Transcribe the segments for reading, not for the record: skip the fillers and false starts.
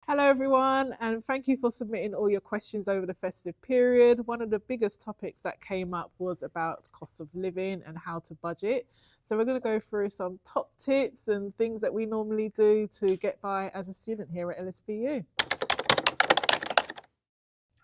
Hello, everyone, and thank you for submitting all your questions over the festive period. One of the biggest topics that came up was about cost of living and how to budget. So, we're going to go through some top tips and things that we normally do to get by as a student here at LSBU.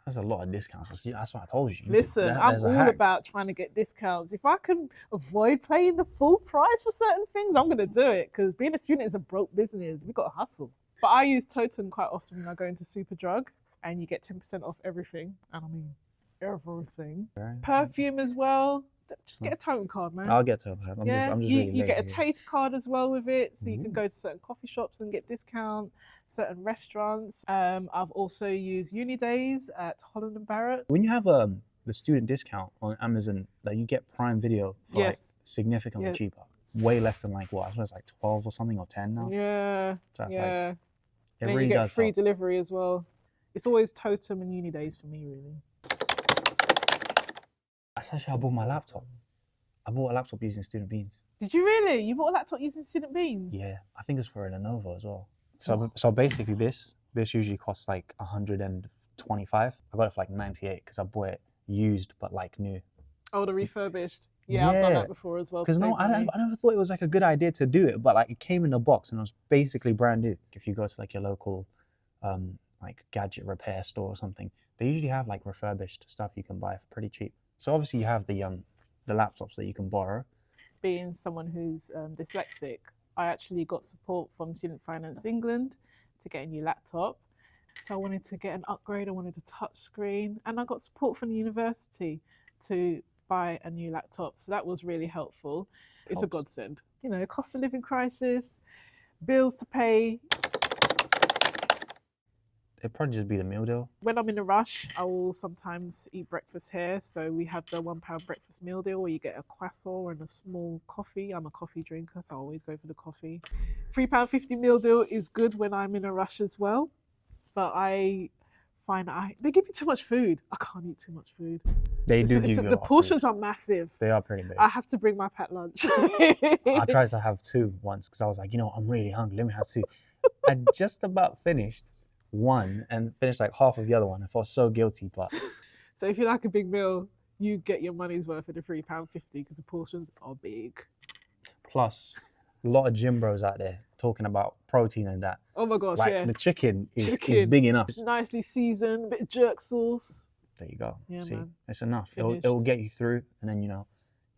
That's a lot of discounts. That's what I told you. Listen, I'm all about trying to get discounts. If I can avoid paying the full price for certain things, I'm going to do it, because being a student is a broke business. We've got to hustle. But I use Totem quite often when I go into Superdrug, and you get 10% off everything. And I mean, everything. Right. Perfume as well. Just get a Totem card, man. I'll get Totem card. I'm just really you get a taste card as well with it, so you can go to certain coffee shops and get discount, certain restaurants. I've also used Unidays at Holland and Barrett. When you have the student discount on Amazon, like you get Prime Video for like significantly cheaper. Way less than like what? I suppose it's like 12 or something, or 10 now. Yeah. So that's like, and then you get free delivery as well. It's always Totem and Unidays for me, really. Actually, I bought my laptop. I bought a laptop using Student Beans. Did you really? You bought a laptop using Student Beans? Yeah, I think it's for a Lenovo as well. So basically this usually costs like 125. I got it for like 98 because I bought it used but like new. Oh, the refurbished. Yeah, I've done that before as well. Because I never thought it was like a good idea to do it, but like it came in a box and it was basically brand new. If you go to like your local like gadget repair store or something, they usually have like refurbished stuff you can buy for pretty cheap. So obviously you have the laptops that you can borrow. Being someone who's dyslexic, I actually got support from Student Finance England to get a new laptop. So I wanted to get an upgrade. I wanted a touch screen, and I got support from the university to buy a new laptop. So that was really helpful. It's a godsend. You know, cost of living crisis, bills to pay. It'd probably just be the meal deal. When I'm in a rush, I will sometimes eat breakfast here. So we have the £1 breakfast meal deal where you get a croissant and a small coffee. I'm a coffee drinker, so I always go for the coffee. £3.50 meal deal is good when I'm in a rush as well. But I find they give me too much food. I can't eat too much food. They do give you the portions are massive. They are pretty big. I have to bring my packed lunch. I tried to have 2 once because I was like, you know, I'm really hungry. Let me have 2. I just about finished one and finished like half of the other one. I felt so guilty, but. So if you like a big meal, you get your money's worth of the £3.50 because the portions are big. Plus, a lot of gym bros out there talking about protein and that. Oh my gosh, like, the chicken is big enough. It's nicely seasoned, a bit of jerk sauce. There you go. Yeah, see, man. It's enough. It will get you through, and then you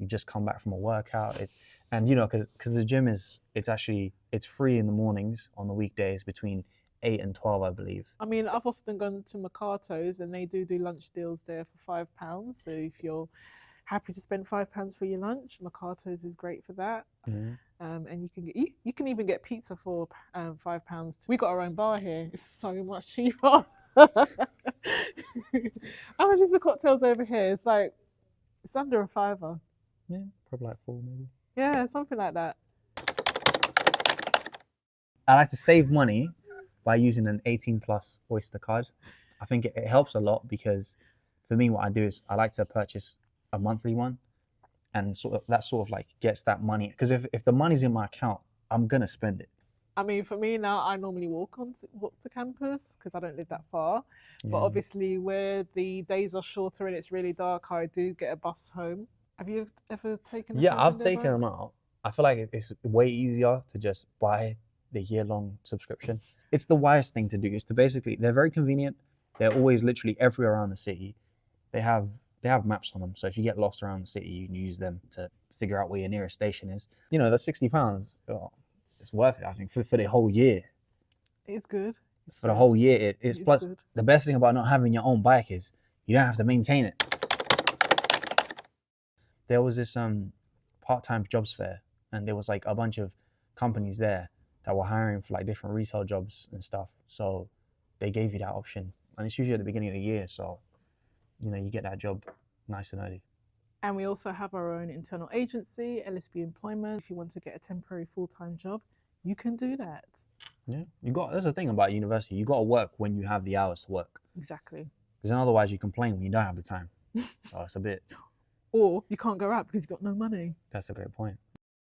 just come back from a workout. And because the gym it's free in the mornings on the weekdays between 8 and 12, I believe. I mean, I've often gone to Mercato's and they do lunch deals there for £5. So if you're happy to spend £5 for your lunch, Mercato's is great for that. Mm-hmm. And you can even get pizza for £5. We got our own bar here. It's so much cheaper. How much is the cocktails over here? It's under a £5. Yeah, probably like 4 maybe. Yeah, something like that. I like to save money by using an 18+ Oyster card. I think it helps a lot because for me, what I do is I like to purchase a monthly one, and that like gets that money. Because if the money's in my account, I'm gonna spend it. I mean, for me now, I normally walk to campus because I don't live that far. Yeah. But obviously, where the days are shorter and it's really dark, I do get a bus home. Have you ever taken? Yeah, I've taken them out. I feel like it's way easier to just buy the year-long subscription. It's the wisest thing to do. Is to they're very convenient. They're always literally everywhere around the city. They have maps on them, so if you get lost around the city, you can use them to figure out where your nearest station is. You know, that's £60. Oh, it's worth it, I think, for the whole year. It's good. For the whole year, it's plus good. The best thing about not having your own bike is you don't have to maintain it. There was this part-time jobs fair, and there was like a bunch of companies there that were hiring for like different retail jobs and stuff. So they gave you that option, and it's usually at the beginning of the year. So you get that job nice and early. And we also have our own internal agency, LSB Employment. If you want to get a temporary full-time job, you can do that. Yeah, that's the thing about university. You got to work when you have the hours to work. Exactly. Because then otherwise you complain when you don't have the time. So it's a bit. Or you can't go out because you've got no money. That's a great point.